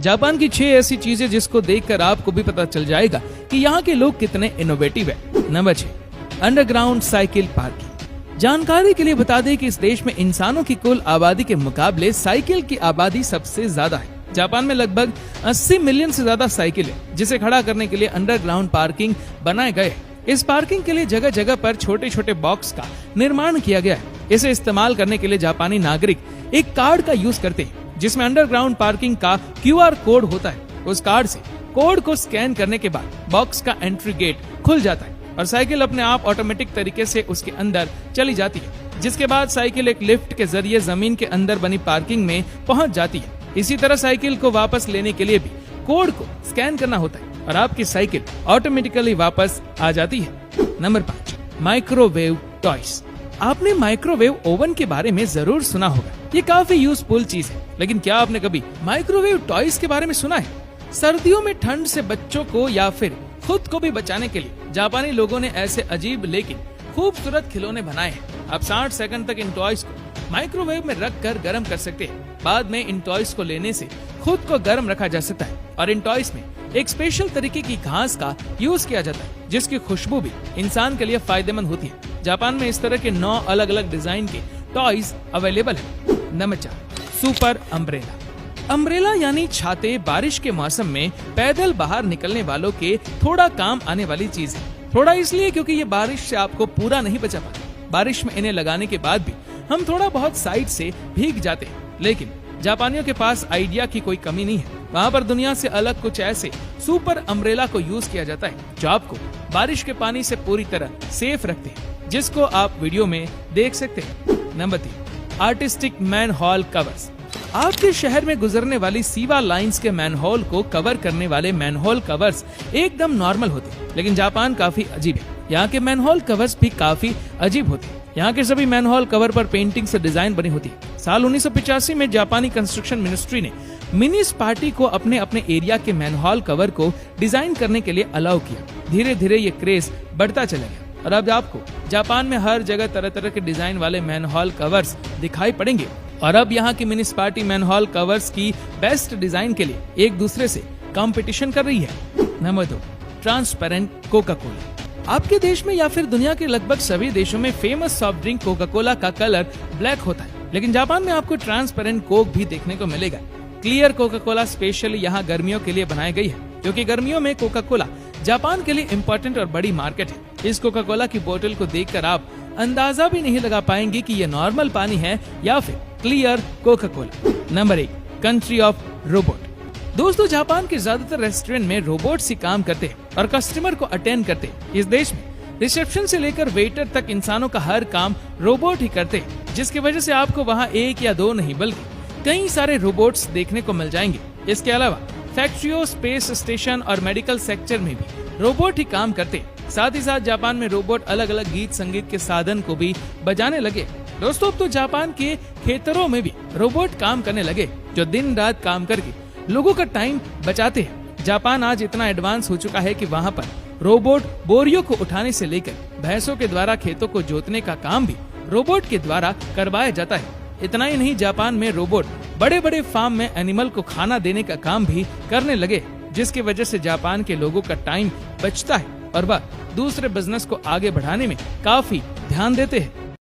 Japan की 6 ऐसी चीजें जिसको देखकर आपको भी पता चल जाएगा कि यहाँ के लोग कितने इनोवेटिव है। Number 6, underground cycle parking. जानकारी के लिए बता दें कि इस देश में इंसानों की कुल आबादी के मुकाबले साइकिल की आबादी सबसे ज्यादा है। जापान में लगभग 80 मिलियन से ज्यादा साइकिल है, जिसे खड़ा करने के लिए अंडरग्राउंड पार्किंग बनाए गए। इस पार्किंग के लिए जगह जगह पर छोटे छोटे बॉक्स का निर्माण किया गया है। इसे इस्तेमाल करने के लिए जापानी नागरिक एक कार्ड का यूज करते हैं, जिसमें अंडरग्राउंड पार्किंग का QR कोड होता है। उस कार्ड से कोड को स्कैन करने के बाद बॉक्स का एंट्री गेट खुल जाता है और साइकिल अपने आप ऑटोमेटिक तरीके से उसके अंदर चली जाती है, जिसके बाद साइकिल एक लिफ्ट के जरिए जमीन के अंदर बनी पार्किंग में पहुंच जाती है। इसी तरह साइकिल को वापस लेने के लिए भी कोड को स्कैन करना होता है और आपकी साइकिल ऑटोमेटिकली वापस आ जाती है। Number 5, microwave toys. आपने माइक्रोवेव ओवन के बारे में जरूर सुना होगा। ये काफी यूजफुल चीज है, लेकिन क्या आपने कभी माइक्रोवेव टॉयज के बारे में सुना है? सर्दियों में ठंड से बच्चों को या फिर खुद को भी बचाने के लिए जापानी लोगों ने ऐसे अजीब लेकिन खूबसूरत खिलौने बनाए हैं। आप 60 सेकंड तक इन टॉयज को माइक्रोवेव में रख कर गर्म कर सकते हैं। बाद में इन टॉयज को लेने से खुद को गर्म रखा जा सकता है और इन टॉयज में एक स्पेशल तरीके की घास का यूज किया जाता है, जिसकी खुशबू भी इंसान के लिए फायदेमंद होती है। जापान में इस तरह के 9 अलग अलग डिजाइन के टॉयज अवेलेबल है। Number 4, super umbrella. अम्ब्रेला यानी छाते बारिश के मौसम में पैदल बाहर निकलने वालों के थोड़ा काम आने वाली चीज है। थोड़ा इसलिए क्योंकि ये बारिश से आपको पूरा नहीं बचा पाता। बारिश में इन्हें लगाने के बाद भी हम थोड़ा बहुत साइड से भीग जाते हैं, लेकिन जापानियों के पास आइडिया की कोई कमी नहीं है। वहाँ पर दुनिया से अलग कुछ ऐसे सुपर अम्ब्रेला को यूज किया जाता है जो आपको बारिश के पानी से पूरी तरह सेफ रखते हैं, जिसको आप वीडियो में देख सकते हैं। Number 3, artistic manhole covers. आपके शहर में गुजरने वाली सीवा लाइंस के मैनहोल को कवर करने वाले मैनहोल कवर्स एकदम नॉर्मल होते हैं, लेकिन जापान काफी अजीब है। यहाँ के मैनहोल कवर्स भी काफी अजीब होते हैं। यहाँ के सभी मैनहोल कवर पर पेंटिंग से डिजाइन बनी होती है। साल 1985 में जापानी कंस्ट्रक्शन मिनिस्ट्री ने म्युनिसिपैलिटी को अपने अपने एरिया के मैनहोल कवर को डिजाइन करने के लिए अलाउ किया। धीरे धीरे ये क्रेज बढ़ता चला गया और अब आपको जापान में हर जगह तरह तरह के डिजाइन वाले मैनहोल कवर्स दिखाई पड़ेंगे। और अब यहाँ की म्युनिसिपैलिटी मैनहोल कवर्स की बेस्ट डिजाइन के लिए एक दूसरे से कंपटीशन कर रही है। Number 2, transparent Coca Cola. आपके देश में या फिर दुनिया के लगभग सभी देशों में famous soft drink Coca Cola का कलर ब्लैक होता है, लेकिन जापान में आपको ट्रांसपेरेंट कोक भी देखने को मिलेगा। क्लियर कोका कोला स्पेशली यहाँ गर्मियों के लिए बनाई गई है, क्योंकि गर्मियों में कोका कोला जापान के लिए इम्पोर्टेंट और बड़ी मार्केट है। इस कोका कोला की बोतल को देखकर आप अंदाजा भी नहीं लगा पाएंगे कि ये नॉर्मल पानी है या फिर clear Coca Cola. Number 1, country of robot. दोस्तों, जापान के ज्यादातर रेस्टोरेंट में रोबोट्स ही काम करते हैं और कस्टमर को अटेंड करते हैं। इस देश में रिसेप्शन से लेकर वेटर तक इंसानों का हर काम रोबोट ही करते हैं, जिसकी वजह से आपको वहाँ 1 या 2 नहीं बल्कि कई सारे रोबोट्स देखने को मिल जाएंगे। इसके अलावा फैक्ट्रियों, स्पेस स्टेशन और मेडिकल सेक्टर में भी रोबोट ही काम करते हैं। साथ ही साथ जापान में रोबोट अलग अलग गीत संगीत के साधन को भी बजाने लगे। दोस्तों, अब तो जापान के खेतरों में भी रोबोट काम करने लगे, जो दिन रात काम करके लोगों का टाइम बचाते हैं। जापान आज इतना एडवांस हो चुका है कि वहाँ पर रोबोट बोरियों को उठाने से लेकर भैंसों के द्वारा खेतों को जोतने का काम भी रोबोट के द्वारा करवाया जाता है। इतना ही नहीं, जापान में रोबोट बड़े बड़े फार्म में एनिमल को खाना देने का काम भी करने लगे, जिसकी वजह से जापान के लोगों का टाइम बचता है और वह दूसरे बिजनेस को आगे बढ़ाने में काफी ध्यान देते हैं।